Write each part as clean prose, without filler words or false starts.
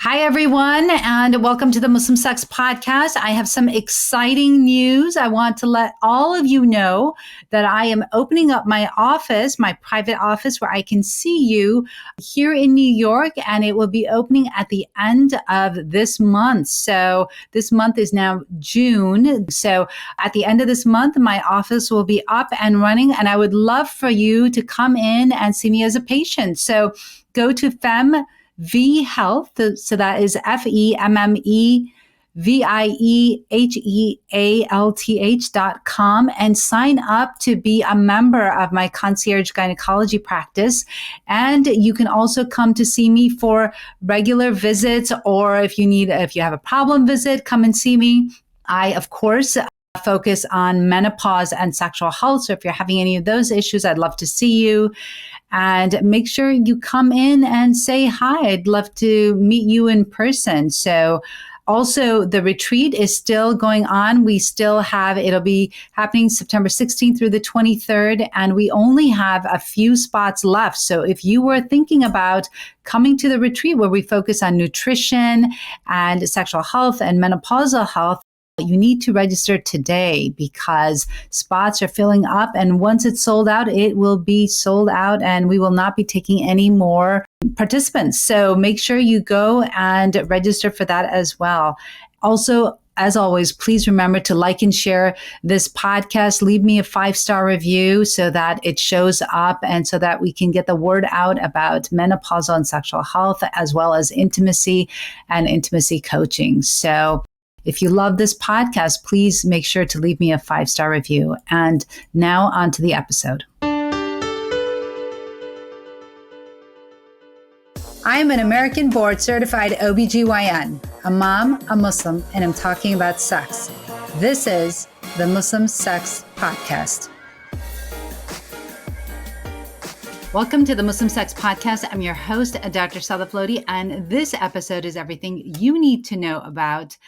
Hi, everyone, and welcome to the Muslim Sex Podcast. I have some exciting news. I want to let all of you know that I am opening up my office, my private office, where I can see you here in New York, and it will be opening at the end of this month. So this month is now June. So at the end of this month, my office will be up and running, and I would love for you to come in and see me as a patient. So go to V Health, so that is FEMMEVIEHEALTH.com, and sign up to be a member of my concierge gynecology practice. And you can also come to see me for regular visits, or if you have a problem visit, come and see me. I, of course, focus on menopause and sexual health. So if you're having any of those issues, I'd love to see you. And make sure you come in and say hi. I'd love to meet you in person. So also, the retreat is still going on. It'll be happening September 16th through the 23rd, and we only have a few spots left. So if you were thinking about coming to the retreat where we focus on nutrition and sexual health and menopausal health, you need to register today because spots are filling up. And once it's sold out, it will be sold out and we will not be taking any more participants. So make sure you go and register for that as well. Also, as always, please remember to like and share this podcast. Leave me a 5-star review so that it shows up and so that we can get the word out about menopausal and sexual health, as well as intimacy and intimacy coaching. So if you love this podcast, please make sure to leave me a 5-star review. And now on to the episode. I am an American board certified OBGYN, a mom, a Muslim, and I'm talking about sex. This is the Muslim Sex Podcast. Welcome to the Muslim Sex Podcast. I'm your host, Dr. Sadaf Lodi, and this episode is everything you need to know about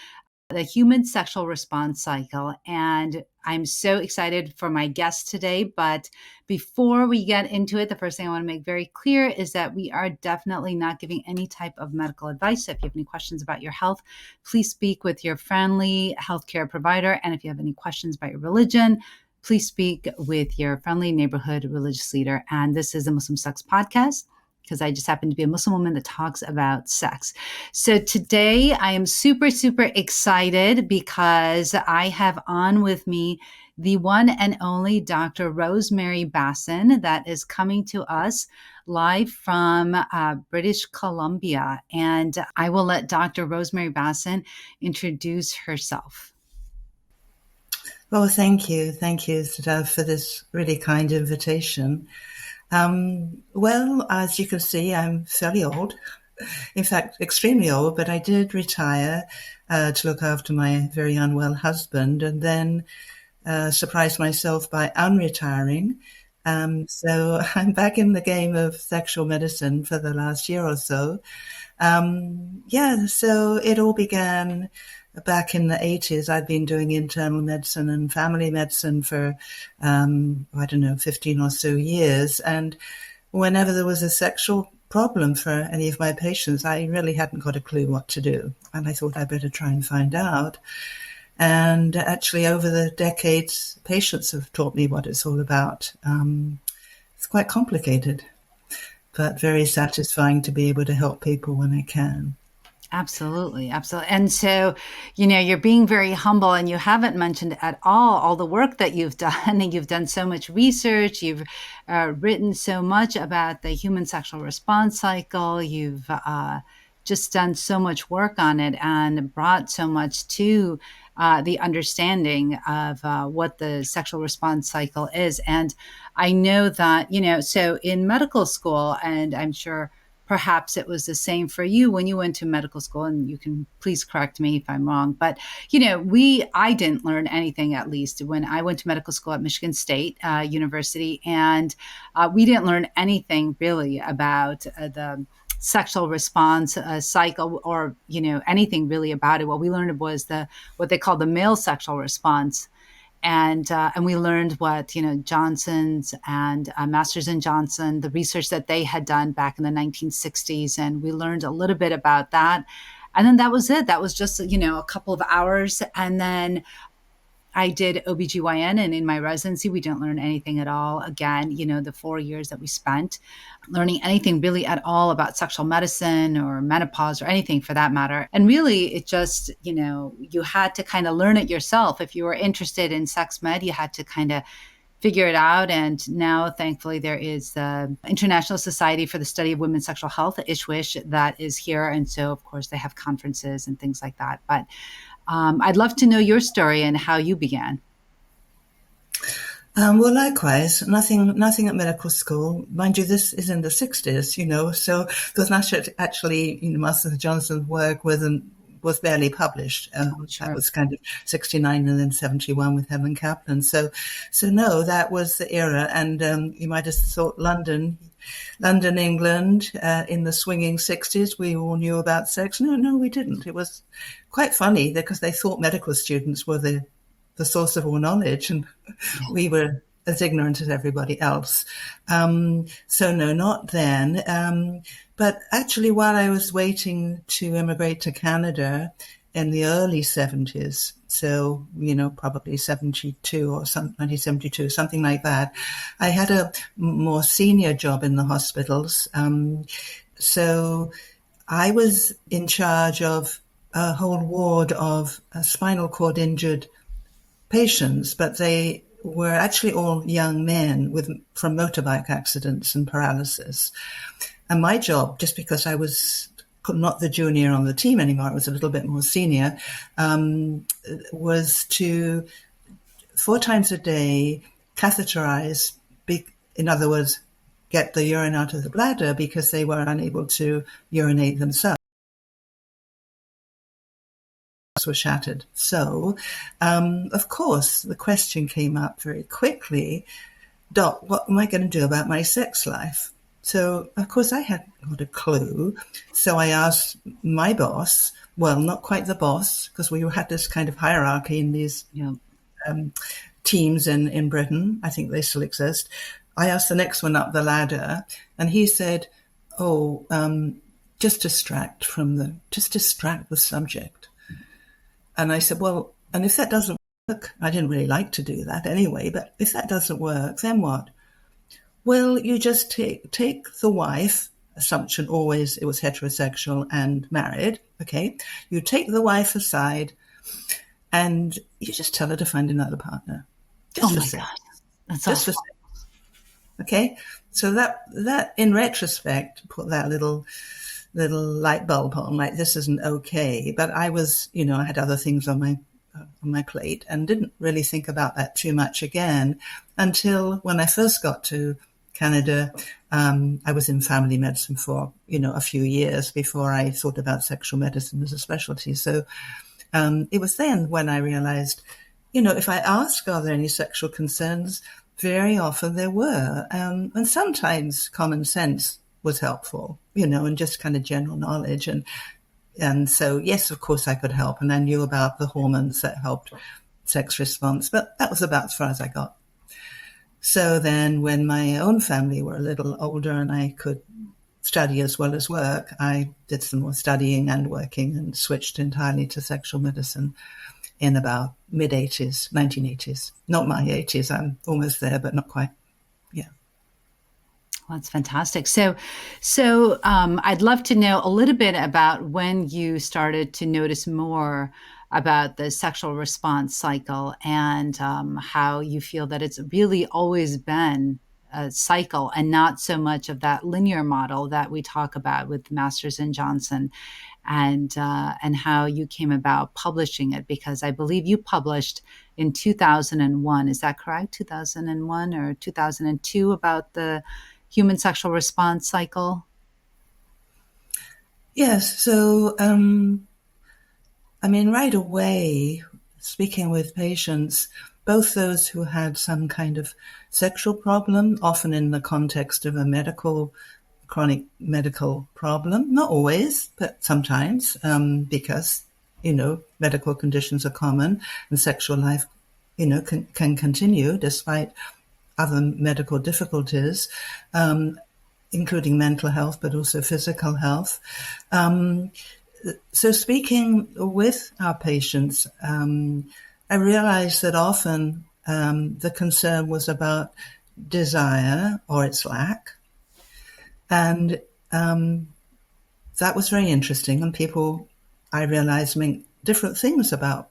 the human sexual response cycle. And I'm so excited for my guest today. But before we get into it, the first thing I want to make very clear is that we are definitely not giving any type of medical advice. So if you have any questions about your health, please speak with your friendly healthcare provider. And if you have any questions about your religion, please speak with your friendly neighborhood religious leader. And this is the Muslim Sex Podcast, because I just happen to be a Muslim woman that talks about sex. So today I am super, super excited because I have on with me the one and only Dr. Rosemary Basson that is coming to us live from British Columbia. And I will let Dr. Rosemary Basson introduce herself. Well, thank you. Thank you, Sadaf, for this really kind invitation. Well, as you can see, I'm fairly old. In fact, extremely old, but I did retire to look after my very unwell husband and then surprised myself by unretiring. So I'm back in the game of sexual medicine for the last year or so. So it all began back in the 80s. I'd been doing internal medicine and family medicine for, 15 or so years. And whenever there was a sexual problem for any of my patients, I really hadn't got a clue what to do. And I thought I'd better try and find out. And actually, over the decades, patients have taught me what it's all about. It's quite complicated, but very satisfying to be able to help people when I can. Absolutely. Absolutely. And so, you're being very humble and you haven't mentioned at all the work that you've done. And you've done so much research. You've written so much about the human sexual response cycle. You've just done so much work on it and brought so much to the understanding of what the sexual response cycle is. And I know that, so in medical school, and I'm sure perhaps it was the same for you when you went to medical school, and you can please correct me if I'm wrong. But, I didn't learn anything, at least when I went to medical school at Michigan State University, and we didn't learn anything really about the sexual response cycle or, anything really about it. What we learned was what they call the male sexual response. and we learned what Johnson's and Masters and Johnson, the research that they had done back in the 1960s, and we learned a little bit about that. And then that was it. That was just a couple of hours, and then I did OBGYN, and in my residency, we didn't learn anything at all. Again, the 4 years that we spent learning anything really at all about sexual medicine or menopause or anything for that matter. And really, it just, you had to kind of learn it yourself. If you were interested in sex med, you had to kind of figure it out. And now, thankfully, there is the International Society for the Study of Women's Sexual Health, ISWISH, that is here. And so, of course, they have conferences and things like that. But I'd love to know your story and how you began. Well, likewise, nothing at medical school. Mind you, this is in the 60s, so there was not actually, Master Johnson's work was barely published. Sure. That was kind of 69 and then 71 with Helen Kaplan. So no, that was the era. And you might have thought London, England, in the swinging 60s, we all knew about sex. No, we didn't. It was quite funny because they thought medical students were the source of all knowledge, and we were as ignorant as everybody else. So no, not then. But actually, while I was waiting to immigrate to Canada in the early 70s, so, probably 72 or 1972, something like that, I had a more senior job in the hospitals. So I was in charge of a whole ward of spinal cord injured patients, but they were actually all young men from motorbike accidents and paralysis. And my job, just because I was not the junior on the team anymore, I was a little bit more senior, was to 4 times a day catheterize, in other words, get the urine out of the bladder because they were unable to urinate themselves. Were shattered. So, of course, the question came up very quickly, Doc, what am I going to do about my sex life? So, of course, I had not a clue. So I asked my boss, well, not quite the boss, because we had this kind of hierarchy in these teams in Britain. I think they still exist. I asked the next one up the ladder, and he said, just distract the subject. And I said, well, and if that doesn't work, I didn't really like to do that anyway, but if that doesn't work, then what? Well, you just take the wife, assumption always it was heterosexual and married, okay? You take the wife aside and you just tell her to find another partner. Oh my God. That's just awful. for sex. Okay? So that in retrospect, put that little light bulb on, like this isn't okay. But I was, I had other things on my plate and didn't really think about that too much again until when I first got to Canada. I was in family medicine for, a few years before I thought about sexual medicine as a specialty. So it was then when I realized, if I ask, are there any sexual concerns? Very often there were. And sometimes common sense was helpful, and just kind of general knowledge. And so, yes, of course I could help. And I knew about the hormones that helped sex response, but that was about as far as I got. So then when my own family were a little older and I could study as well as work, I did some more studying and working and switched entirely to sexual medicine in about mid-80s, 1980s. Not my 80s, I'm almost there, but not quite. Yeah. Well, that's fantastic. So I'd love to know a little bit about when you started to notice more about the sexual response cycle and how you feel that it's really always been a cycle and not so much of that linear model that we talk about with Masters and Johnson, and how you came about publishing it, because I believe you published in 2001. Is that correct? 2001 or 2002 about the human sexual response cycle? Yes. So, right away, speaking with patients, both those who had some kind of sexual problem, often in the context of a chronic medical problem, not always, but sometimes, because, medical conditions are common and sexual life can continue despite other medical difficulties, including mental health, but also physical health. So speaking with our patients, I realized that often the concern was about desire or its lack. And that was very interesting. And people, I realized, meant different things about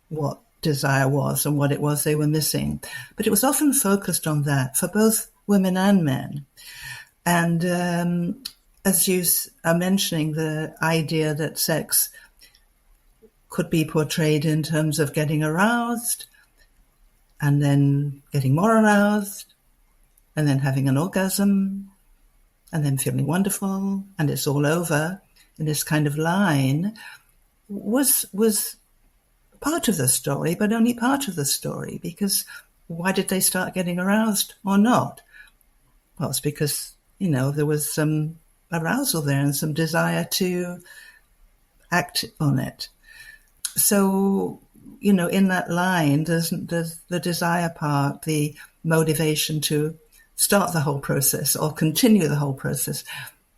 what desire was and what it was they were missing. But it was often focused on that for both women and men. And as you are mentioning, the idea that sex could be portrayed in terms of getting aroused and then getting more aroused and then having an orgasm and then feeling wonderful and it's all over in this kind of line was part of the story, but only part of the story, because why did they start getting aroused or not? Well, it's because, there was some arousal there and some desire to act on it. So, in that line, there's the desire part, the motivation to start the whole process or continue the whole process.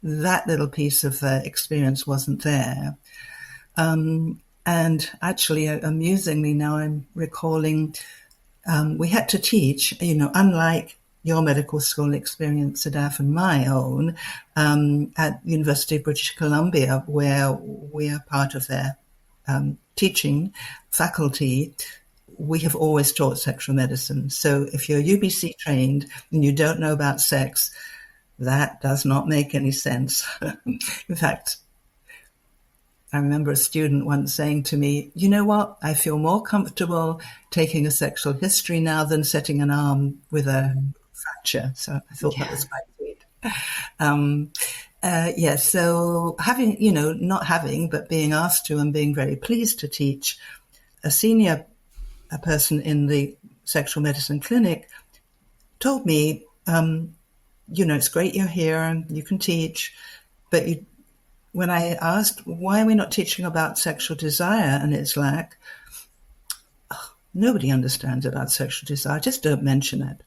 That little piece of the experience wasn't there. And actually, amusingly, now I'm recalling, we had to teach, unlike your medical school experience, Sadaf, and my own, at University of British Columbia, where we are part of their teaching faculty, we have always taught sexual medicine. So if you're UBC trained and you don't know about sex, that does not make any sense. In fact, I remember a student once saying to me, you know what, I feel more comfortable taking a sexual history now than setting an arm with a fracture. So I thought that was quite sweet. So having, not having, but being asked to and being very pleased to teach a person in the sexual medicine clinic told me, it's great you're here and you can teach, but when I asked, why are we not teaching about sexual desire and its lack? Oh, nobody understands about sexual desire. Just don't mention it.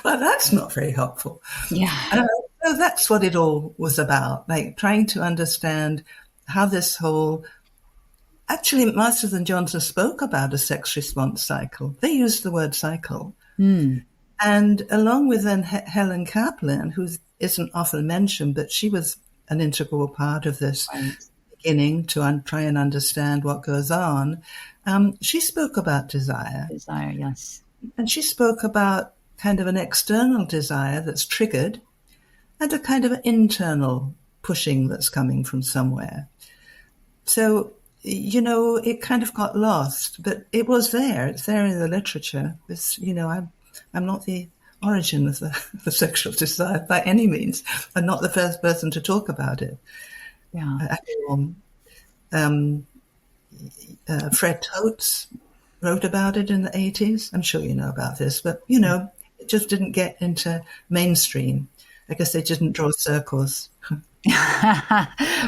Well, that's not very helpful. Yeah. So that's what it all was about, like trying to understand how this whole... Actually, Masters and Johnson spoke about a sex response cycle. They used the word cycle. And along with then Helen Kaplan, who isn't often mentioned, but she was an integral part of this beginning to try and understand what goes on. She spoke about desire. Desire, yes. And she spoke about kind of an external desire that's triggered and a kind of an internal pushing that's coming from somewhere. So, it kind of got lost, but it was there. It's there in the literature. It's, I'm not the origin of the sexual desire by any means. I'm not the first person to talk about it. Yeah. Fred Totes wrote about it in the 80s. I'm sure you know about this, but, it just didn't get into mainstream. I guess they didn't draw circles.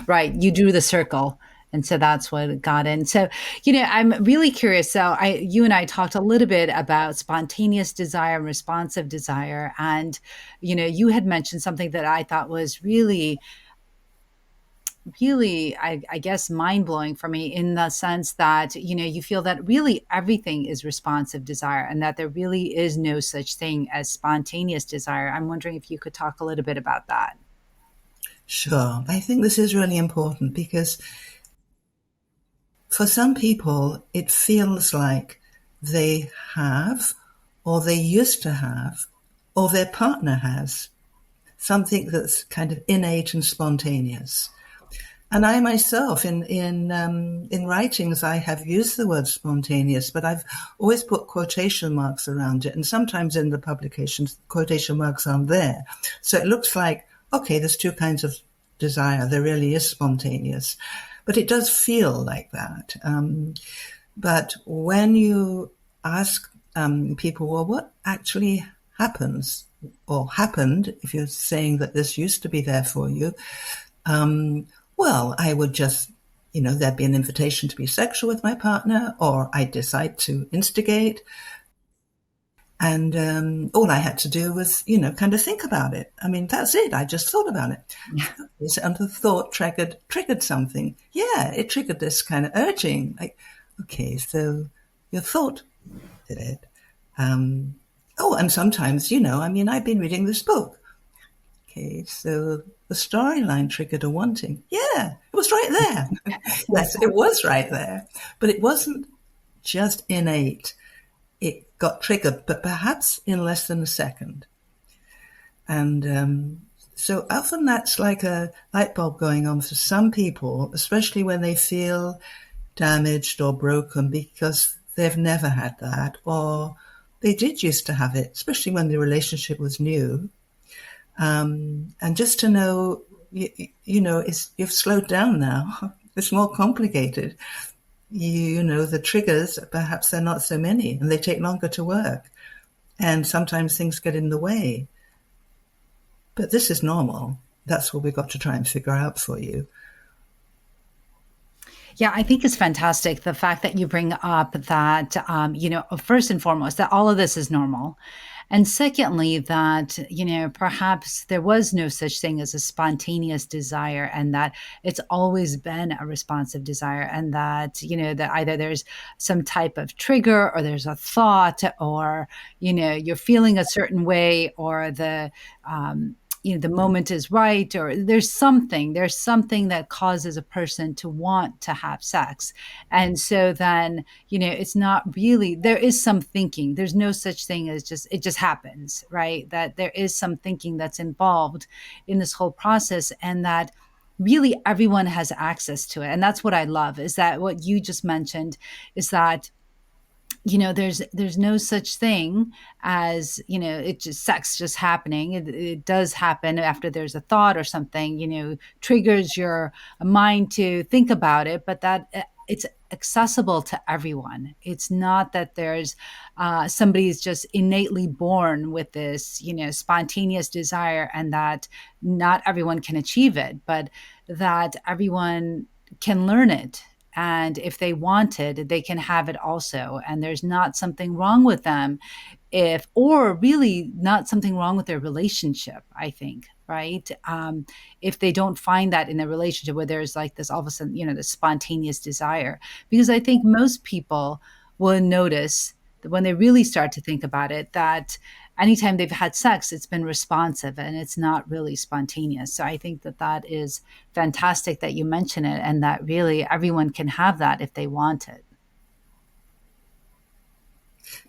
Right. You drew the circle. And so that's what got in. So, I'm really curious. So you and I talked a little bit about spontaneous desire and responsive desire. And, you had mentioned something that I thought was really, I guess, mind-blowing for me, in the sense that, you feel that really everything is responsive desire and that there really is no such thing as spontaneous desire. I'm wondering if you could talk a little bit about that. Sure. I think this is really important because for some people, it feels like they have, or they used to have, or their partner has something that's kind of innate and spontaneous. And I myself, in writings, I have used the word spontaneous, but I've always put quotation marks around it. And sometimes in the publications, quotation marks aren't there. So it looks like, okay, there's two kinds of desire. There really is spontaneous. But it does feel like that. But when you ask people, well, what actually happens or happened, if you're saying that this used to be there for you, well, I would just there'd be an invitation to be sexual with my partner, or I'd decide to instigate. And all I had to do was, kind of think about it. I mean, that's it. I just thought about it. Yeah. And the thought triggered something. Yeah, it triggered this kind of urging. Like, okay, so your thought did it. And sometimes, I've been reading this book. Okay, so the storyline triggered a wanting. Yeah, it was right there. Yes, it was right there. But it wasn't just innate. It got triggered, but perhaps in less than a second. And so often that's like a light bulb going on for some people, especially when they feel damaged or broken because they've never had that, or they did used to have it, especially when the relationship was new. And just to know, you've slowed down now. It's more complicated. The triggers, perhaps they're not so many and they take longer to work. And sometimes things get in the way. But this is normal. That's what we've got to try and figure out for you. Yeah, I think it's fantastic. The fact that you bring up that, first and foremost, that all of this is normal. And secondly, that, perhaps there was no such thing as a spontaneous desire, and that it's always been a responsive desire, and that, that either there's some type of trigger or there's a thought or, you're feeling a certain way or the moment is right, or there's something that causes a person to want to have sex. And so then, it's not really, there is some thinking. There's no such thing as it just happens, right? That there is some thinking that's involved in this whole process, and that really everyone has access to it. And that's what I love, is that what you just mentioned is that there's no such thing as, it just sex just happening. It does happen after there's a thought or something, triggers your mind to think about it, but that it's accessible to everyone. It's not that there's somebody's just innately born with this, spontaneous desire, and that not everyone can achieve it, but that everyone can learn it. And if they wanted, they can have it also. And there's not something wrong with them or really not something wrong with their relationship, I think, right? If they don't find that in a relationship where there's like this, all of a sudden, this spontaneous desire. Because I think most people will notice that when they really start to think about it, that anytime they've had sex, it's been responsive and it's not really spontaneous. So I think that is fantastic that you mention it, and that really everyone can have that if they want it.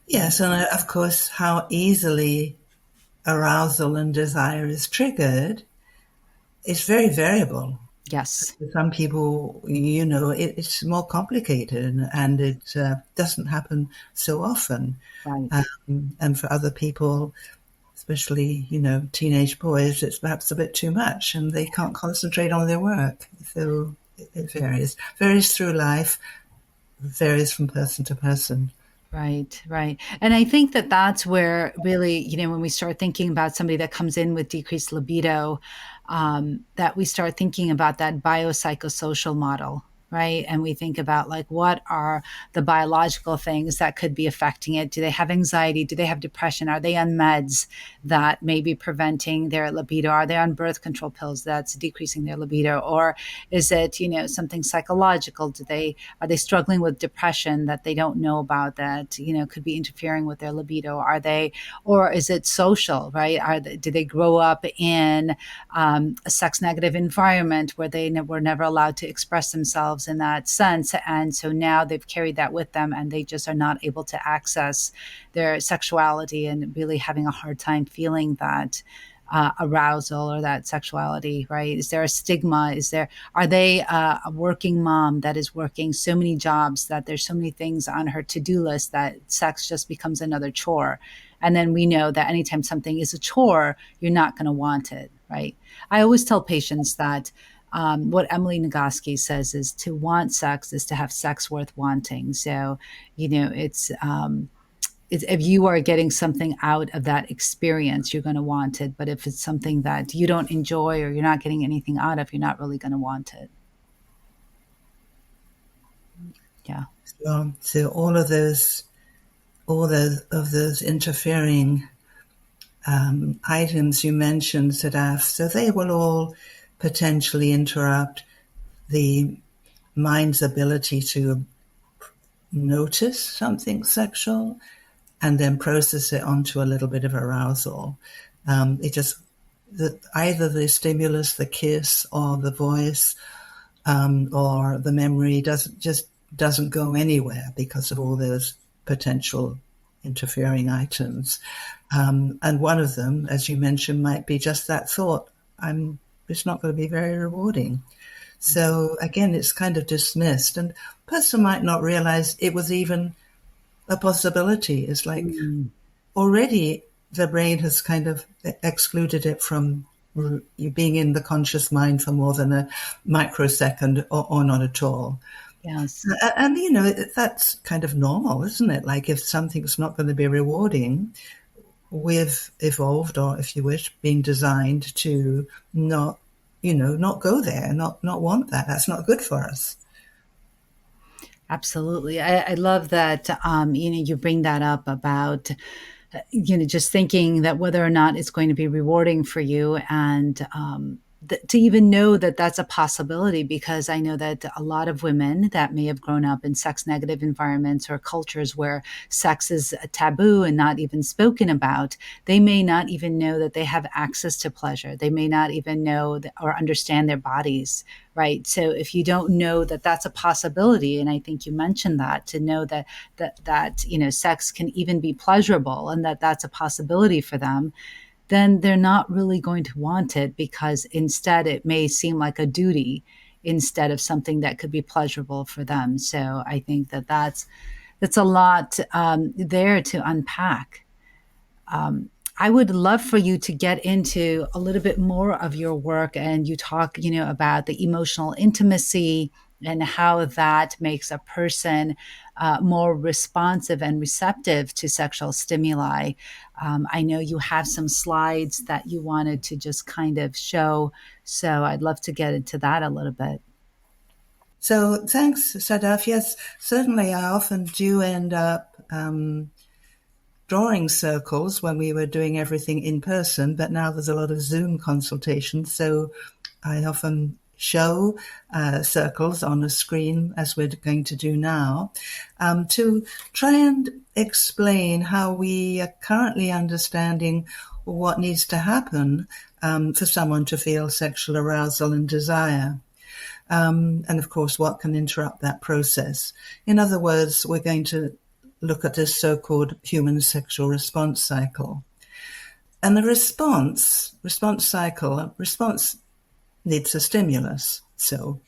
Yes, and of course, how easily arousal and desire is triggered is very variable. Yes. For some people, it's more complicated and it doesn't happen so often. Right. And for other people, especially, teenage boys, it's perhaps a bit too much and they can't concentrate on their work. So it varies. Varies through life, varies from person to person. Right, right. And I think that's where really, when we start thinking about somebody that comes in with decreased libido, that we start thinking about that biopsychosocial model, right? And we think about like, what are the biological things that could be affecting it? Do they have anxiety? Do they have depression? Are they on meds that may be preventing their libido? Are they on birth control pills that's decreasing their libido? Or is it, something psychological? Are they struggling with depression that they don't know about that, could be interfering with their libido? Or is it social, right? Do they grow up in a sex negative environment where they were never allowed to express themselves in that sense, and so now they've carried that with them and they just are not able to access their sexuality and really having a hard time feeling that arousal or that sexuality, right? Is there a stigma? Are they a working mom that is working so many jobs that there's so many things on her to-do list that sex just becomes another chore? And then we know that anytime something is a chore, you're not going to want it, right? I always tell patients that what Emily Nagoski says is to want sex is to have sex worth wanting. So, it's if you are getting something out of that experience, you're going to want it. But if it's something that you don't enjoy or you're not getting anything out of, you're not really going to want it. Yeah. So all of those interfering items you mentioned, Sadaf, so they will all potentially interrupt the mind's ability to notice something sexual and then process it onto a little bit of arousal. It just either the stimulus, the kiss, or the voice, or the memory doesn't go anywhere because of all those potential interfering items. And one of them, as you mentioned, might be just that thought: it's not going to be very rewarding. So again, it's kind of dismissed, and a person might not realize it was even a possibility. It's like already the brain has kind of excluded it from you being in the conscious mind for more than a microsecond or not at all. Yes. And, that's kind of normal, isn't it? Like if something's not going to be rewarding, we've evolved, or if you wish, being designed to not go there, not want that. That's not good for us. Absolutely. I love that, you bring that up about, just thinking that whether or not it's going to be rewarding for you, and to even know that that's a possibility, because I know that a lot of women that may have grown up in sex negative environments or cultures where sex is a taboo and not even spoken about, they may not even know that they have access to pleasure. They may not even know or understand their bodies, right? So if you don't know that that's a possibility, and I think you mentioned that, to know that sex can even be pleasurable and that that's a possibility for them, then they're not really going to want it, because instead it may seem like a duty instead of something that could be pleasurable for them. So I think that that's a lot there to unpack. I would love for you to get into a little bit more of your work, and you talk, about the emotional intimacy and how that makes a person more responsive and receptive to sexual stimuli. I know you have some slides that you wanted to just kind of show, so I'd love to get into that a little bit. So thanks, Sadaf. Yes, certainly I often do end up drawing circles when we were doing everything in person, but now there's a lot of Zoom consultations, so I often show circles on a screen, as we're going to do now, to try and explain how we are currently understanding what needs to happen for someone to feel sexual arousal and desire. And of course, what can interrupt that process. In other words, we're going to look at this so-called human sexual response cycle. And the response needs a stimulus. So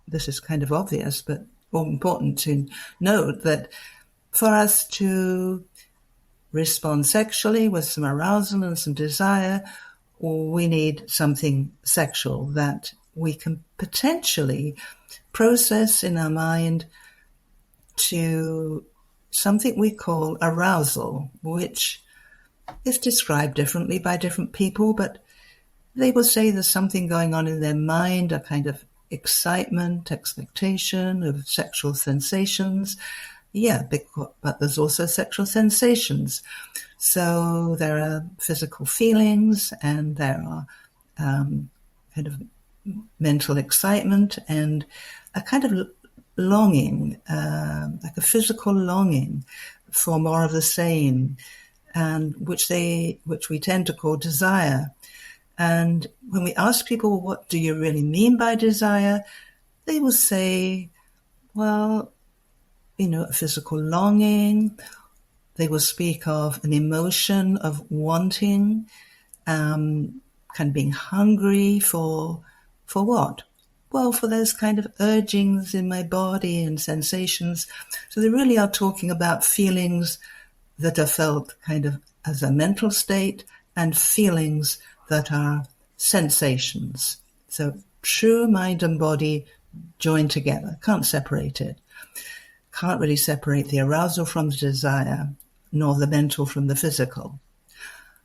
this is kind of obvious, but more important to note that for us to respond sexually with some arousal and some desire, we need something sexual that we can potentially process in our mind to something we call arousal, which is described differently by different people, but they will say there's something going on in their mind, a kind of excitement, expectation of sexual sensations. Yeah, but there's also sexual sensations. So there are physical feelings, and there are kind of mental excitement, and a kind of longing, like a physical longing for more of the same, and which we tend to call desire. And when we ask people, what do you really mean by desire? They will say, well, a physical longing. They will speak of an emotion of wanting, kind of being hungry for what? Well, for those kind of urgings in my body and sensations. So they really are talking about feelings that are felt kind of as a mental state, and feelings that are sensations. So true mind and body joined together. Can't separate it. Can't really separate the arousal from the desire, nor the mental from the physical.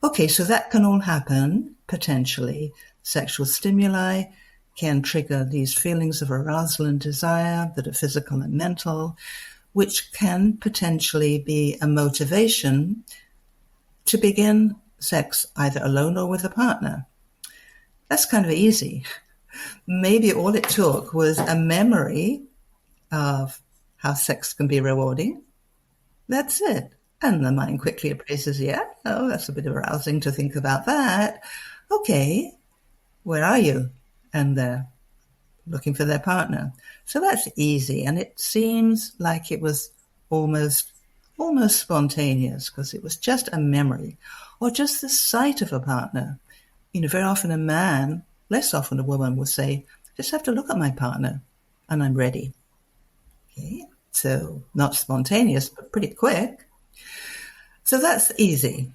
Okay, so that can all happen, potentially. Sexual stimuli can trigger these feelings of arousal and desire that are physical and mental, which can potentially be a motivation to begin sex either alone or with a partner. That's kind of easy. Maybe all it took was a memory of how sex can be rewarding. That's it. And the mind quickly appraises, that's a bit arousing to think about that. Okay, where are you? And they're looking for their partner. So that's easy. And it seems like it was almost spontaneous because it was just a memory or just the sight of a partner. Very often a man, less often a woman, will say, just have to look at my partner and I'm ready. Okay, so not spontaneous, but pretty quick. So that's easy.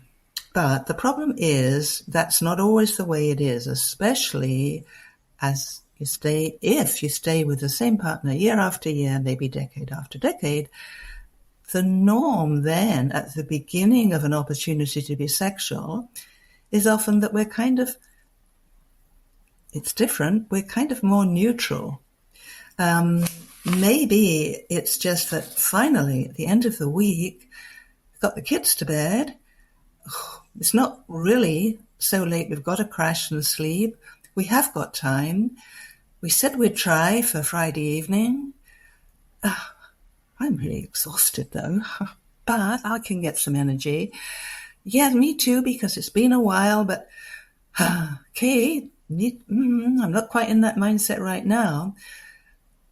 But the problem is that's not always the way it is, especially if you stay with the same partner year after year, maybe decade after decade. The norm then at the beginning of an opportunity to be sexual is often that it's different. We're kind of more neutral. Maybe it's just that finally at the end of the week, we've got the kids to bed. It's not really so late. We've got to crash and sleep. We have got time. We said we'd try for Friday evening. I'm really exhausted though, but I can get some energy. Yeah, me too, because it's been a while, but okay, I'm not quite in that mindset right now.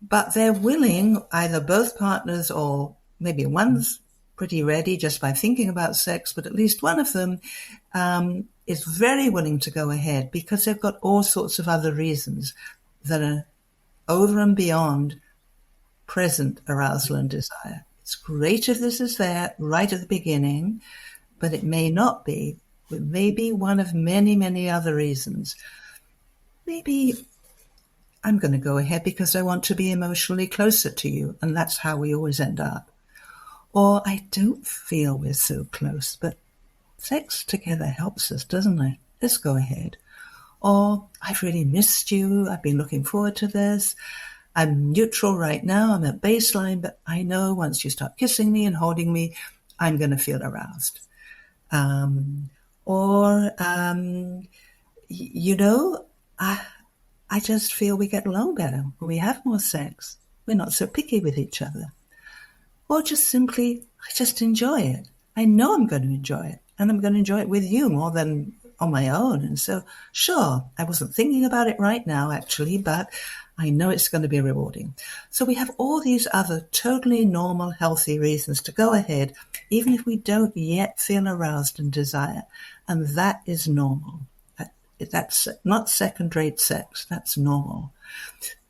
But they're willing, either both partners or maybe one's pretty ready just by thinking about sex, but at least one of them is very willing to go ahead because they've got all sorts of other reasons that are over and beyond present arousal and desire. It's great if this is there right at the beginning, but it may not be. It may be one of many, many other reasons. Maybe I'm going to go ahead because I want to be emotionally closer to you, and that's how we always end up. Or I don't feel we're so close, but sex together helps us, doesn't it? Let's go ahead. Or I've really missed you. I've been looking forward to this. I'm neutral right now. I'm at baseline, but I know once you start kissing me and holding me, I'm going to feel aroused. I just feel we get along better when we have more sex. We're not so picky with each other. Or just simply, I just enjoy it. I know I'm going to enjoy it, and I'm going to enjoy it with you more than on my own. And so, sure, I wasn't thinking about it right now, actually, but I know it's going to be rewarding. So we have all these other totally normal, healthy reasons to go ahead, even if we don't yet feel aroused and desire. And that is normal. That's not second-rate sex. That's normal.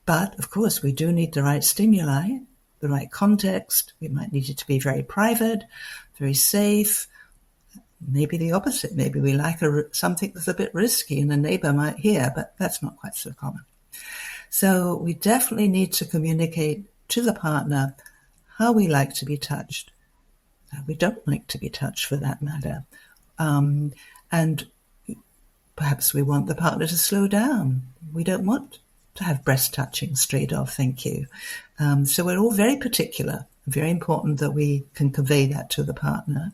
But, of course, we do need the right stimuli, the right context. We might need it to be very private, very safe. Maybe the opposite. Maybe we like something that's a bit risky and a neighbor might hear, but that's not quite so common. So we definitely need to communicate to the partner how we like to be touched. We don't like to be touched, for that matter. And perhaps we want the partner to slow down. We don't want to have breast touching straight off, thank you. So we're all very particular. Very important that we can convey that to the partner.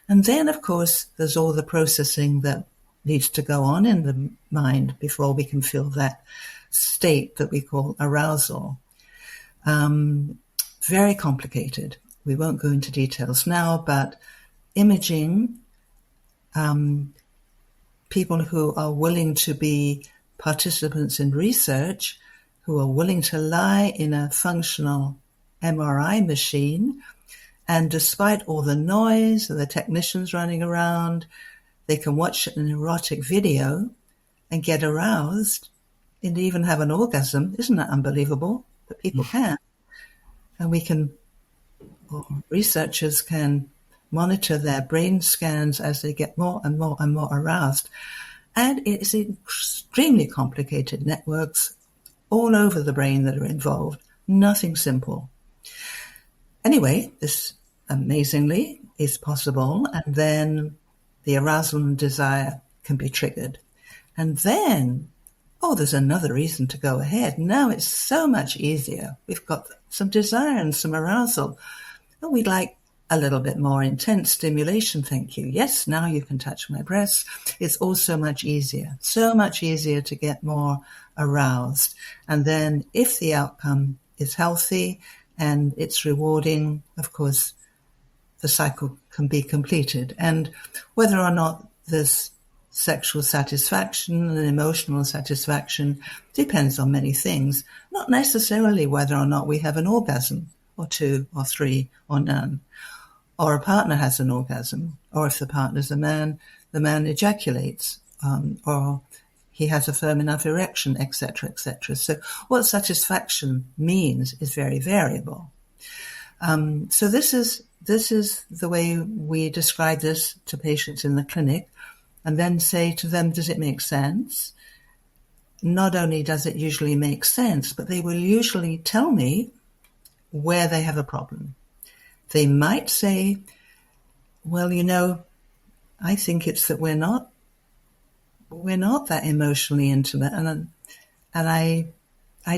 And then, of course, there's all the processing that needs to go on in the mind before we can feel that state that we call arousal. Very complicated. We won't go into details now, but imaging, people who are willing to be participants in research, who are willing to lie in a functional MRI machine, and despite all the noise and the technicians running around, they can watch an erotic video and get aroused and even have an orgasm. Isn't that unbelievable? That people can. And researchers can monitor their brain scans as they get more and more and more aroused. And it's extremely complicated networks all over the brain that are involved. Nothing simple. Anyway, this amazingly is possible, and then the arousal and desire can be triggered. And then, oh, there's another reason to go ahead. Now it's so much easier. We've got some desire and some arousal. Oh, we'd like a little bit more intense stimulation, thank you. Yes, now you can touch my breasts. It's all so much easier to get more aroused. And then if the outcome is healthy and it's rewarding, of course, the cycle can be completed. And whether or not there's sexual satisfaction and emotional satisfaction depends on many things, not necessarily whether or not we have an orgasm or two or three or none, or a partner has an orgasm, or if the partner's a man, the man ejaculates, or he has a firm enough erection, etc., etc. So what satisfaction means is very variable. So this is the way we describe this to patients in the clinic, and then say to them, does it make sense? Not only does it usually make sense, but they will usually tell me where they have a problem. They might say, well, I think it's that we're not that emotionally intimate, and I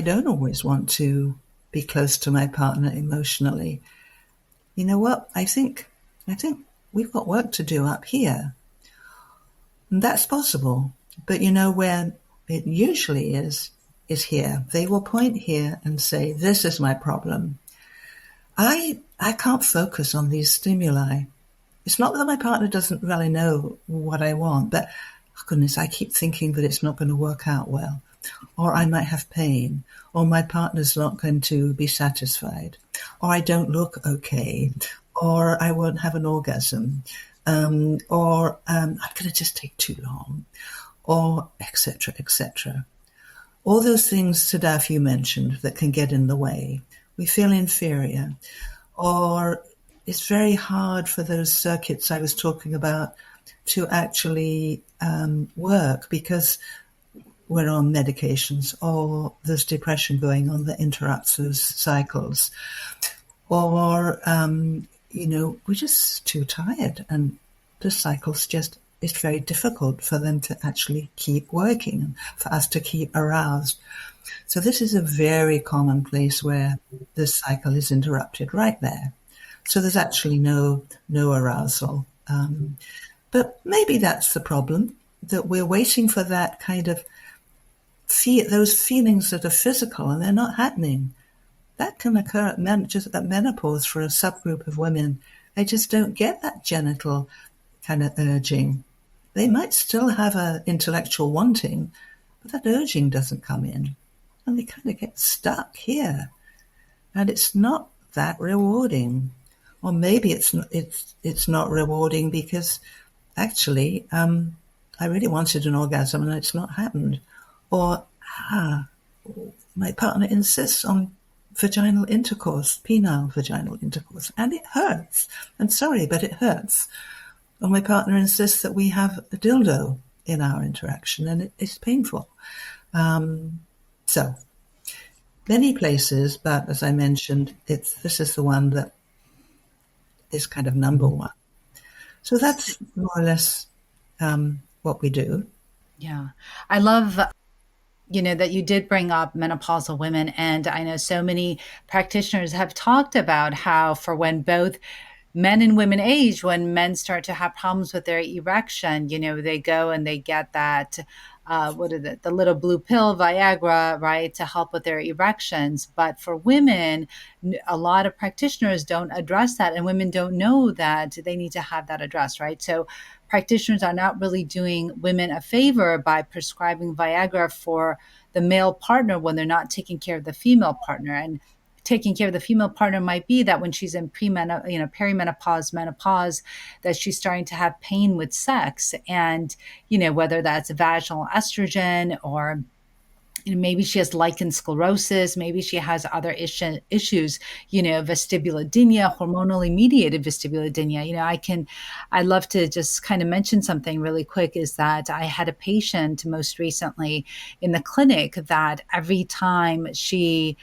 don't always want to be close to my partner emotionally. You know what? I think we've got work to do up here. And that's possible. But where it usually is here. They will point here and say, this is my problem. I can't focus on these stimuli. It's not that my partner doesn't really know what I want, but oh goodness, I keep thinking that it's not going to work out well. Or I might have pain, or my partner's not going to be satisfied, or I don't look okay, or I won't have an orgasm, or I'm going to just take too long, or etc., etc. All those things, Sadaf, you mentioned, that can get in the way. We feel inferior, or it's very hard for those circuits I was talking about to actually work because we're on medications, or there's depression going on that interrupts those cycles, or we're just too tired, and the cycles it's very difficult for them to actually keep working, for us to keep aroused. So this is a very common place where the cycle is interrupted right there. So there's actually no arousal. But maybe that's the problem, that we're waiting for that kind of those feelings that are physical and they're not happening. That can occur just at menopause for a subgroup of women. They just don't get that genital kind of urging. They might still have an intellectual wanting, but that urging doesn't come in. And they kind of get stuck here. And it's not that rewarding. Or maybe it's not rewarding because actually I really wanted an orgasm and it's not happened. Or my partner insists on vaginal intercourse, penile vaginal intercourse, and it hurts. I'm sorry, but it hurts. Or my partner insists that we have a dildo in our interaction, and it's painful. So many places, but as I mentioned, this is the one that is kind of number one. So that's more or less what we do. Yeah, I love that you did bring up menopausal women. And I know so many practitioners have talked about how for when both men and women age, when men start to have problems with their erection, they go and they get that, the little blue pill, Viagra, right, to help with their erections. But for women, a lot of practitioners don't address that, and women don't know that they need to have that addressed, right? So practitioners are not really doing women a favor by prescribing Viagra for the male partner when they're not taking care of the female partner. And taking care of the female partner might be that when she's in perimenopause, menopause, that she's starting to have pain with sex, and whether that's vaginal estrogen, or maybe she has lichen sclerosis, maybe she has other issues, vestibulodynia, hormonally mediated vestibulodynia. I'd love to just kind of mention something really quick, is that I had a patient most recently in the clinic that every time she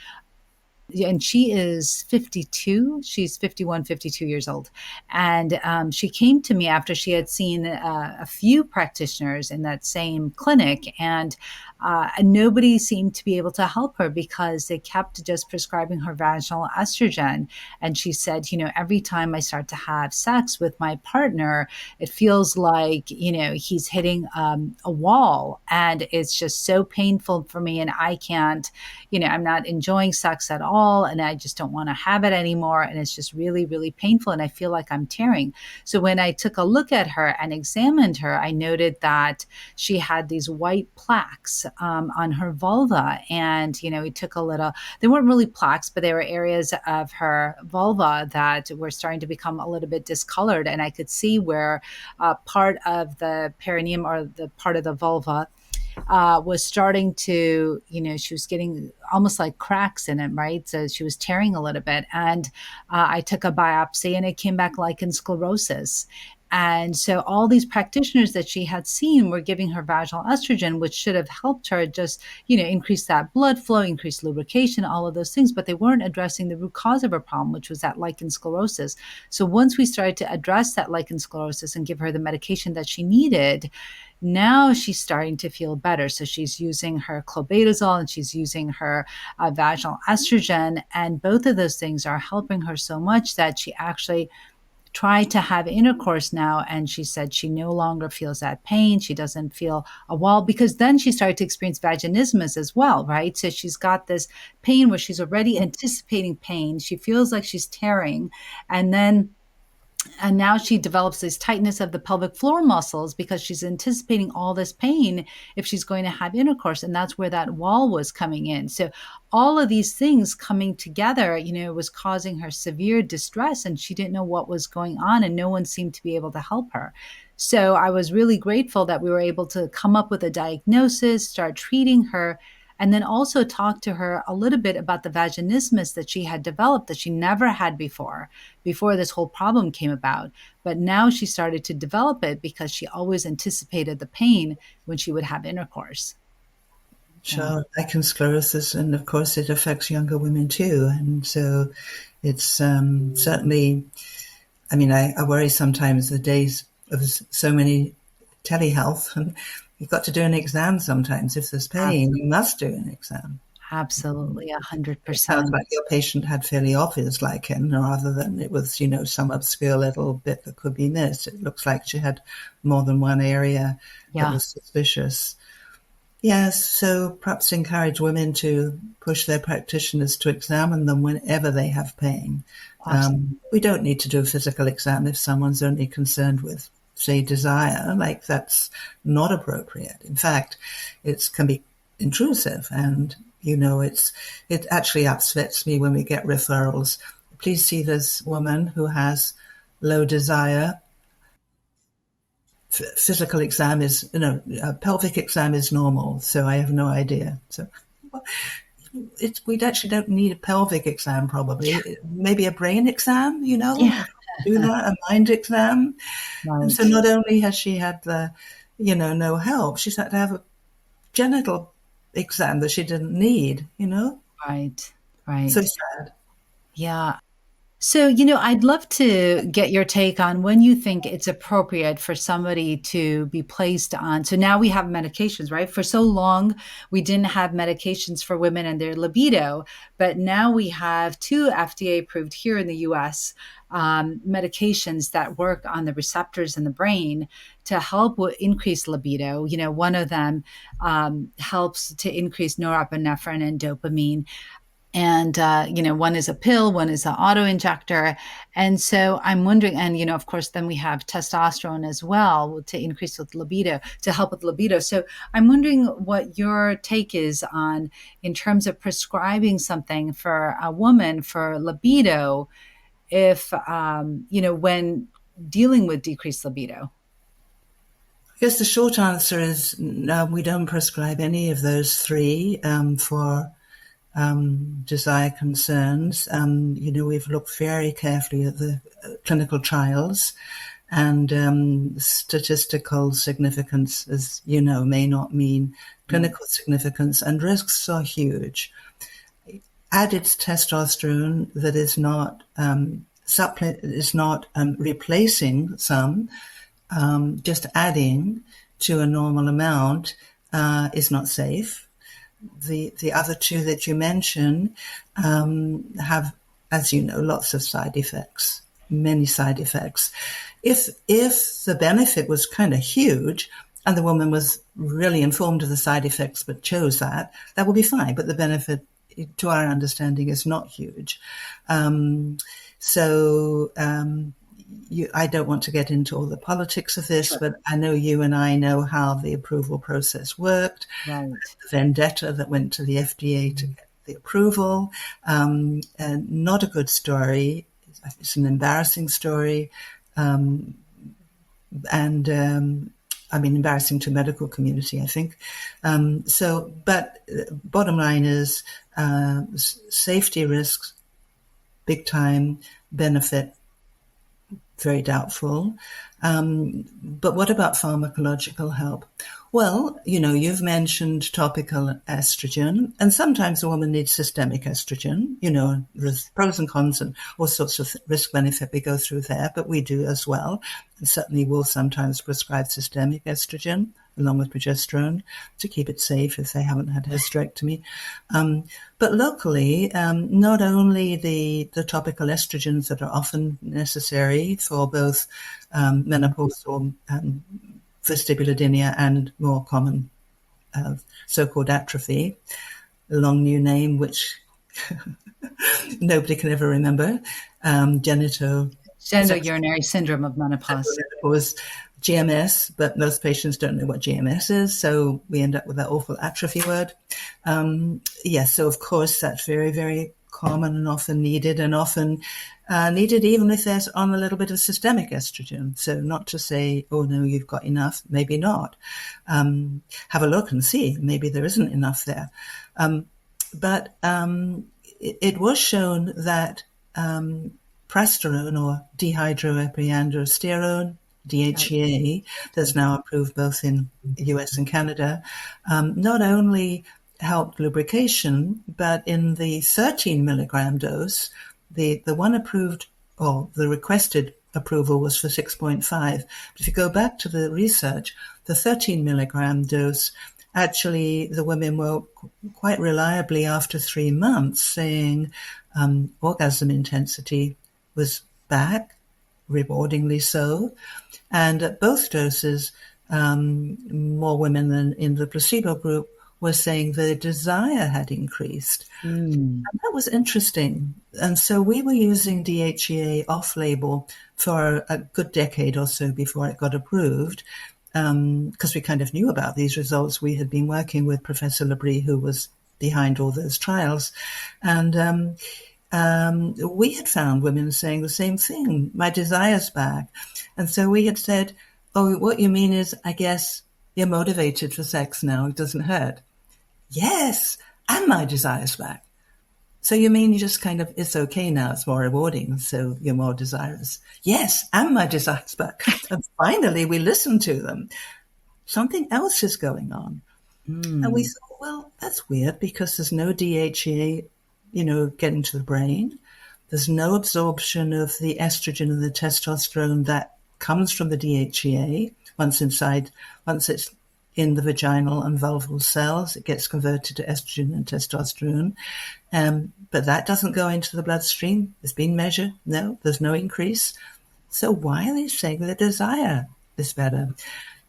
is 52, she's 51, 52 years old. And she came to me after she had seen a few practitioners in that same clinic. And And nobody seemed to be able to help her because they kept just prescribing her vaginal estrogen. And she said, every time I start to have sex with my partner, it feels like, he's hitting a wall, and it's just so painful for me. And I can't, I'm not enjoying sex at all. And I just don't want to have it anymore. And it's just really, really painful. And I feel like I'm tearing. So when I took a look at her and examined her, I noted that she had these white plaques on her vulva. And, we took a little, they weren't really plaques, but they were areas of her vulva that were starting to become a little bit discolored. And I could see where part of the perineum, or the part of the vulva, was starting to, she was getting almost like cracks in it, right? So she was tearing a little bit. And I took a biopsy and it came back lichen sclerosis. And so all these practitioners that she had seen were giving her vaginal estrogen, which should have helped her just, increase that blood flow, increase lubrication, all of those things. But they weren't addressing the root cause of her problem, which was that lichen sclerosis. So once we started to address that lichen sclerosis and give her the medication that she needed, now she's starting to feel better. So she's using her clobetasol and she's using her vaginal estrogen. And both of those things are helping her so much that she actually tried to have intercourse now, and she said she no longer feels that pain. She doesn't feel a wall, because then she started to experience vaginismus as well, right? So she's got this pain where she's already anticipating pain. She feels like she's tearing, and now she develops this tightness of the pelvic floor muscles because she's anticipating all this pain if she's going to have intercourse. And that's where that wall was coming in. So all of these things coming together, was causing her severe distress, and she didn't know what was going on, and no one seemed to be able to help her. So I was really grateful that we were able to come up with a diagnosis, start treating her, and then also talk to her a little bit about the vaginismus that she had developed that she never had before this whole problem came about. But now she started to develop it because she always anticipated the pain when she would have intercourse. Sure, lichen sclerosis, and of course it affects younger women too. And so it's certainly, I worry sometimes the days of so many telehealth, and you've got to do an exam sometimes. If there's pain, you must do an exam. Absolutely, 100%. It sounds like your patient had fairly obvious lichen, rather than it was, some obscure little bit that could be missed. It looks like she had more than one area that was suspicious. Yes, so perhaps encourage women to push their practitioners to examine them whenever they have pain. We don't need to do a physical exam if someone's only concerned with, say, desire. Like, that's not appropriate. In fact, it can be intrusive, and it actually upsets me when we get referrals. Please see this woman who has low desire. Physical exam is, a pelvic exam is normal, so I have no idea. So we actually don't need a pelvic exam, probably. Maybe a brain exam, do that, a mind exam. Right. And so not only has she had the, no help, she's had to have a genital exam that she didn't need, Right. So sad. Yeah. So, I'd love to get your take on when you think it's appropriate for somebody to be placed on. So now we have medications, right? For so long, we didn't have medications for women and their libido, but now we have 2 FDA approved here in the US medications that work on the receptors in the brain to help increase libido. One of them helps to increase norepinephrine and dopamine. And, one is a pill, one is an auto injector. And so I'm wondering, and, of course, then we have testosterone as well to increase with libido, to help with libido. So I'm wondering what your take is on, in terms of prescribing something for a woman for libido, if, when dealing with decreased libido. I guess the short answer is no, we don't prescribe any of those 3 for desire concerns. We've looked very carefully at the clinical trials, and statistical significance, as you know, may not mean clinical significance, and risks are huge. Added testosterone that is not replacing some, just adding to a normal amount, is not safe. The other two that you mentioned have, as you know, lots of side effects, many side effects. If the benefit was kind of huge and the woman was really informed of the side effects but chose that would be fine. But the benefit, to our understanding, is not huge. I don't want to get into all the politics of this, but I know you and I know how the approval process worked. Right. The vendetta that went to the FDA to get the approval. And not a good story. It's an embarrassing story. Embarrassing to medical community, I think. But bottom line is safety risks, big time, benefit, very doubtful. But what about pharmacological help? Well, you've mentioned topical estrogen, and sometimes a woman needs systemic estrogen. There's pros and cons and all sorts of risk-benefit we go through there, but we do as well. And certainly will sometimes prescribe systemic estrogen along with progesterone to keep it safe if they haven't had hysterectomy. But locally, not only the topical estrogens that are often necessary for both menopausal vestibulodynia and more common so-called atrophy, a long new name which nobody can ever remember, genitourinary syndrome of menopause. GMS, but most patients don't know what GMS is, so we end up with that awful atrophy word. So of course that's very, very common and often needed, and often needed even if there's on a little bit of systemic estrogen. So not to say, oh no, you've got enough, maybe not. Have a look and see, maybe there isn't enough there. But it was shown that prasterone or dehydroepiandrosterone, DHEA, that's now approved both in the US and Canada, not only helped lubrication, but in the 13 milligram dose, the one approved, or the requested approval was for 6.5. But if you go back to the research, the 13 milligram dose, actually the women were quite reliably after 3 months saying orgasm intensity was back, rewardingly so. And at both doses, more women than in the placebo group were saying their desire had increased. And that was interesting. And so we were using DHEA off-label for a good decade or so before it got approved, because we kind of knew about these results. We had been working with Professor Labrie, who was behind all those trials. And we had found women saying the same thing, my desire's back. And so we had said, oh, what you mean is, I guess, you're motivated for sex now, it doesn't hurt. Yes, and my desire's back. So you mean you just kind of, it's okay now, it's more rewarding, so you're more desirous. Yes, and my desire's back. And finally we listened to them. Something else is going on. And we thought, well, that's weird because there's no DHEA getting to the brain. There's no absorption of the estrogen and the testosterone that comes from the DHEA. Once it's in the vaginal and vulval cells, it gets converted to estrogen and testosterone. But that doesn't go into the bloodstream. It's been measured. No, there's no increase. So why are they saying their desire is better?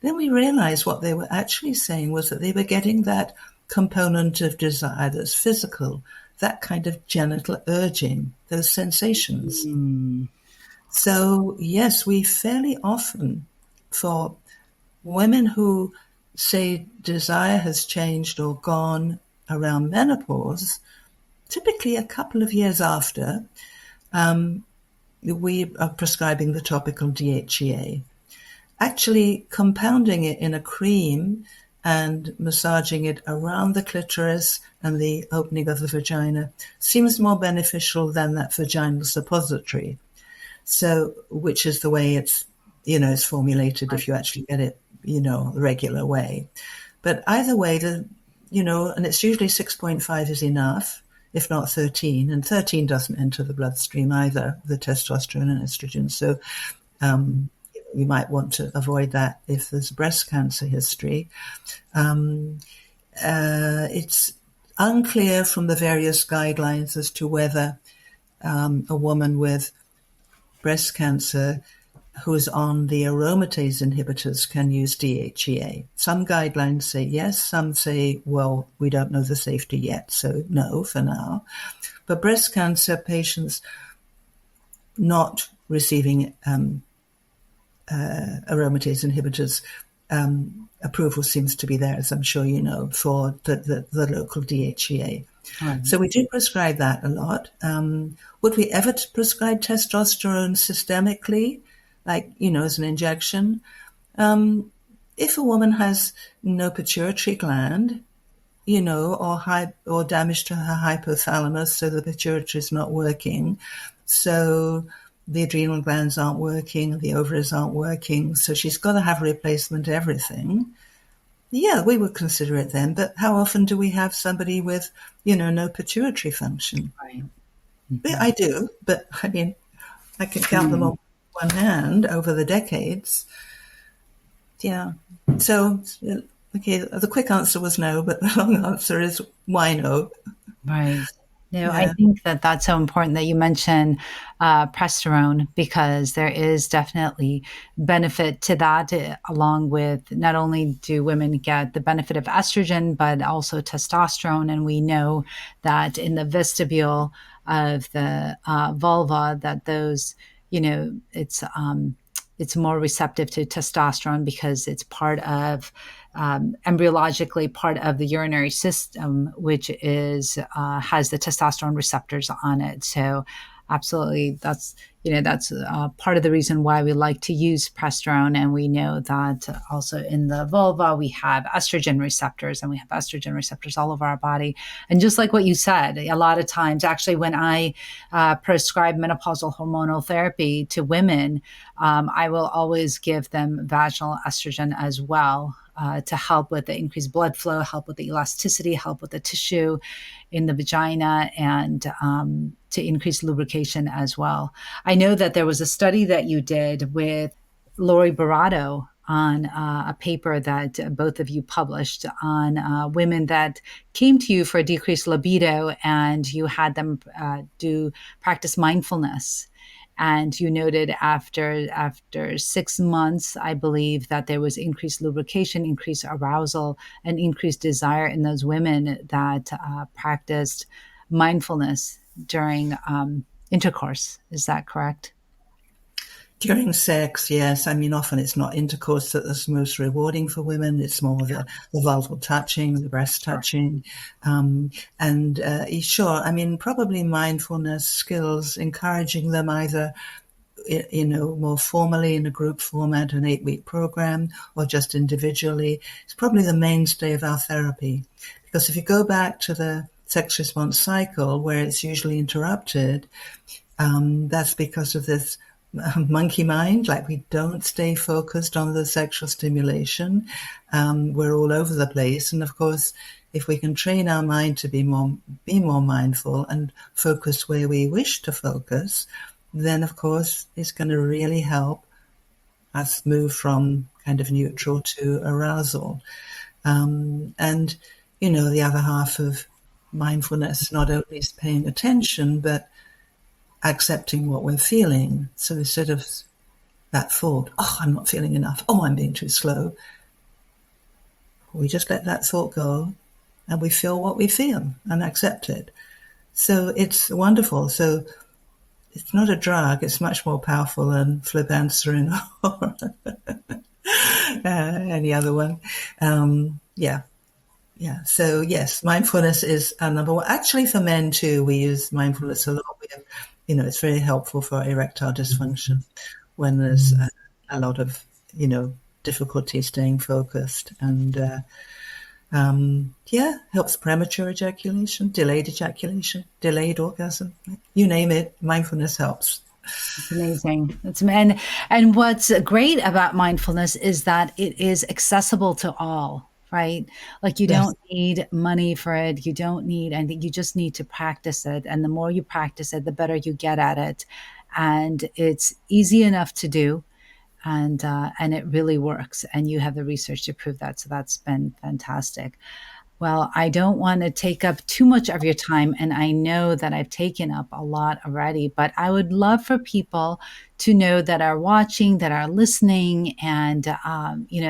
Then we realized what they were actually saying was that they were getting that component of desire that's physical, that kind of genital urging, those sensations. So, yes, we fairly often, for women who say desire has changed or gone around menopause, typically a couple of years after, we are prescribing the topical DHEA. Actually compounding it in a cream and massaging it around the clitoris and the opening of the vagina seems more beneficial than that vaginal suppository. So, which is the way it's formulated if you actually get it, the regular way. But either way, and it's usually 6.5 is enough, if not 13, and 13 doesn't enter the bloodstream either, the testosterone and estrogen. So, you might want to avoid that if there's breast cancer history. It's unclear from the various guidelines as to whether a woman with breast cancer who's on the aromatase inhibitors can use DHEA. Some guidelines say yes, some say, well, we don't know the safety yet, so no for now. But breast cancer patients not receiving aromatase inhibitors, approval seems to be there, as I'm sure you know, for the local DHEA. Right. So we do prescribe that a lot. Would we ever prescribe testosterone systemically, like, as an injection? If a woman has no pituitary gland, or damage to her hypothalamus, so the pituitary is not working, so the adrenal glands aren't working, the ovaries aren't working, so she's got to have replacement everything. Yeah, we would consider it then. But how often do we have somebody with, no pituitary function? Right. Yeah, I do, but I mean, I can count them on one hand over the decades. Yeah. So, okay, the quick answer was no, but the long answer is why no? Right. I think that that's so important that you mention progesterone, because there is definitely benefit to that, along with not only do women get the benefit of estrogen, but also testosterone. And we know that in the vestibule of the vulva, that those, it's more receptive to testosterone because it's part of embryologically part of the urinary system, which is has the testosterone receptors on it. So absolutely, that's part of the reason why we like to use progesterone. And we know that also in the vulva we have estrogen receptors, and we have estrogen receptors all over our body. And just like what you said, a lot of times, actually, when I prescribe menopausal hormonal therapy to women, I will always give them vaginal estrogen as well. To help with the increased blood flow, help with the elasticity, help with the tissue in the vagina, and to increase lubrication as well. I know that there was a study that you did with Lori Barato on a paper that both of you published on women that came to you for a decreased libido, and you had them practice mindfulness. And you noted after 6 months, I believe, that there was increased lubrication, increased arousal, and increased desire in those women that practiced mindfulness during intercourse. Is that correct? During sex, yes. I mean, often it's not intercourse that's most rewarding for women. It's more the vulval touching, the breast touching. Sure, I mean, probably mindfulness skills, encouraging them either, more formally in a group format, an 8-week program, or just individually. It's probably the mainstay of our therapy. Because if you go back to the sex response cycle, where it's usually interrupted, that's because of this monkey mind, like we don't stay focused on the sexual stimulation. We're all over the place. And of course, if we can train our mind to be more mindful and focus where we wish to focus, then of course it's going to really help us move from kind of neutral to arousal. The other half of mindfulness not only is paying attention, but accepting what we're feeling. So instead of that thought, oh, I'm not feeling enough, oh, I'm being too slow, we just let that thought go and we feel what we feel and accept it. So it's wonderful. So it's not a drug. It's much more powerful than flibanserin or any other one. Yeah. So yes, mindfulness is our number one. Actually, for men too, we use mindfulness a lot. We have, it's very helpful for erectile dysfunction when there's a lot of, difficulty staying focused. And helps premature ejaculation, delayed orgasm. You name it, mindfulness helps. It's amazing. And what's great about mindfulness is that it is accessible to all. Right? Like you don't need money for it. You don't need anything. You just need to practice it. And the more you practice it, the better you get at it. And it's easy enough to do. and it really works. And you have the research to prove that. So that's been fantastic. Well, I don't want to take up too much of your time, and I know that I've taken up a lot already, but I would love for people to know that are watching, that are listening, and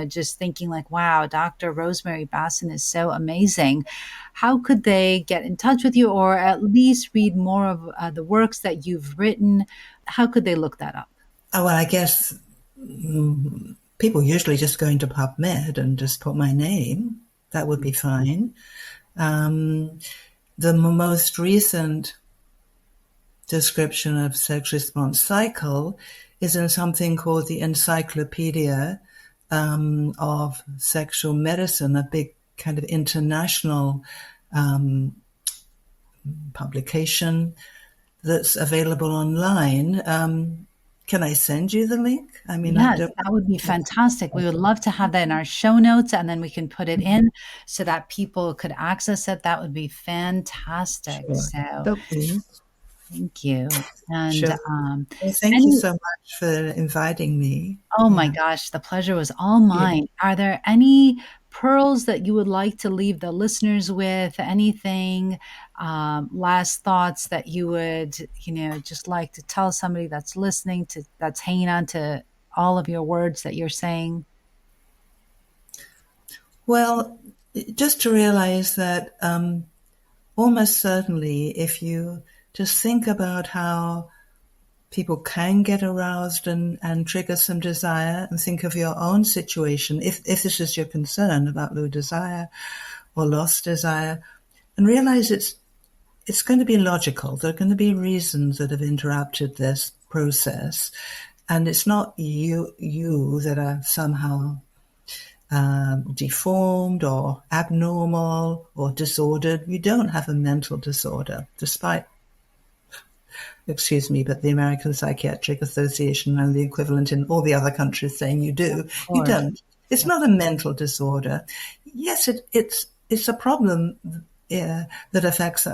just thinking like, wow, Dr. Rosemary Basson is so amazing. How could they get in touch with you, or at least read more of the works that you've written? How could they look that up? Oh, well, I guess people usually just go into PubMed and just put my name. That would be fine. The most recent description of sex response cycle is in something called the Encyclopedia of Sexual Medicine, a big kind of international publication that's available online. Can I send you the link? I mean, I Yes, don't. that would be fantastic. We would love to have that in our show notes, and then we can put it in so that people could access it. That would be fantastic. Sure. So Okay. thank you. And Sure. Well, thank you any, so much for inviting me. oh my Yeah. gosh, the pleasure was all Yeah. mine. Are there any pearls that you would like to leave the listeners with? Anything, last thoughts that you would, just like to tell somebody that's listening to, that's hanging on to all of your words that you're saying? Well, just to realize that almost certainly if you just think about how people can get aroused and trigger some desire, and think of your own situation, if this is your concern about low desire or lost desire, and realize it's going to be logical. There are going to be reasons that have interrupted this process, and it's not you that are somehow deformed or abnormal or disordered. You don't have a mental disorder, despite, excuse me, but the American Psychiatric Association and the equivalent in all the other countries saying you do. Of You course. don't. It's not a mental disorder. Yes, it's a problem that affects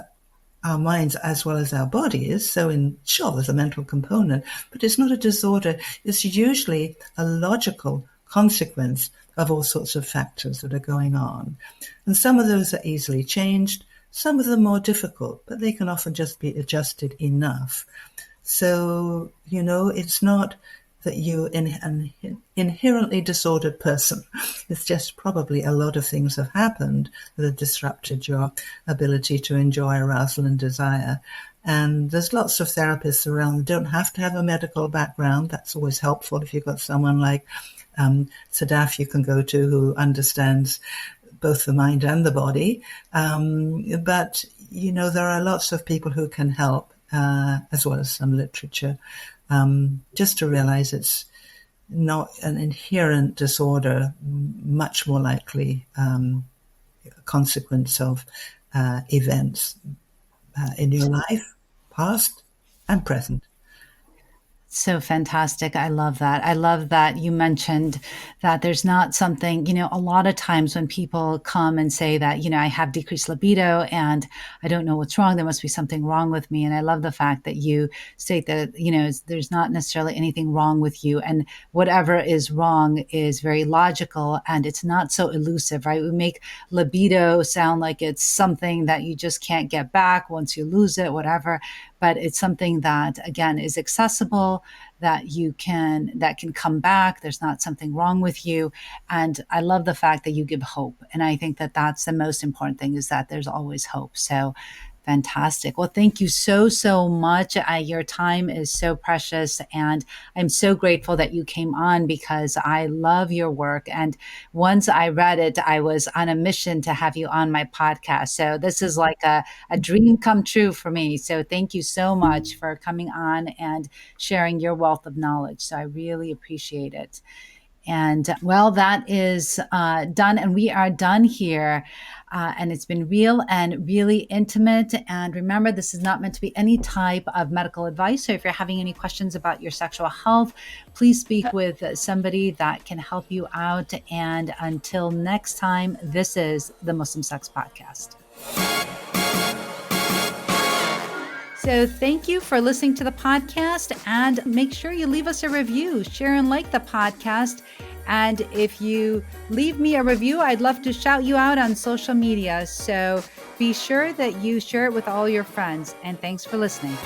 our minds as well as our bodies. So sure, there's a mental component, but it's not a disorder. It's usually a logical consequence of all sorts of factors that are going on. And some of those are easily changed, some of them more difficult, but they can often just be adjusted enough. So, it's not that you're an inherently disordered person. It's just probably a lot of things have happened that have disrupted your ability to enjoy arousal and desire. And there's lots of therapists around that don't have to have a medical background. That's always helpful if you've got someone like Sadaf you can go to who understands both the mind and the body. But, there are lots of people who can help, as well as some literature, just to realize it's not an inherent disorder, much more likely a consequence of events in your life, past and present. So fantastic. I love that. I love that you mentioned that there's not something, a lot of times when people come and say that, I have decreased libido and I don't know what's wrong, there must be something wrong with me. And I love the fact that you state that, there's not necessarily anything wrong with you. And whatever is wrong is very logical and it's not so elusive, right? We make libido sound like it's something that you just can't get back once you lose it, whatever. But it's something that, again, is accessible, that can come back. There's not something wrong with you. And I love the fact that you give hope. And I think that that's the most important thing, is that there's always hope. So fantastic. Well, thank you so, so much. Your time is so precious. And I'm so grateful that you came on, because I love your work. And once I read it, I was on a mission to have you on my podcast. So this is like a dream come true for me. So thank you so much for coming on and sharing your wealth of knowledge. So I really appreciate it. And well, that is done. And we are done here. And it's been real and really intimate. And remember, this is not meant to be any type of medical advice. So if you're having any questions about your sexual health, please speak with somebody that can help you out. And until next time, this is the Muslim Sex Podcast. So thank you for listening to the podcast, and make sure you leave us a review, share and like the podcast. And if you leave me a review, I'd love to shout you out on social media. So be sure that you share it with all your friends. And thanks for listening.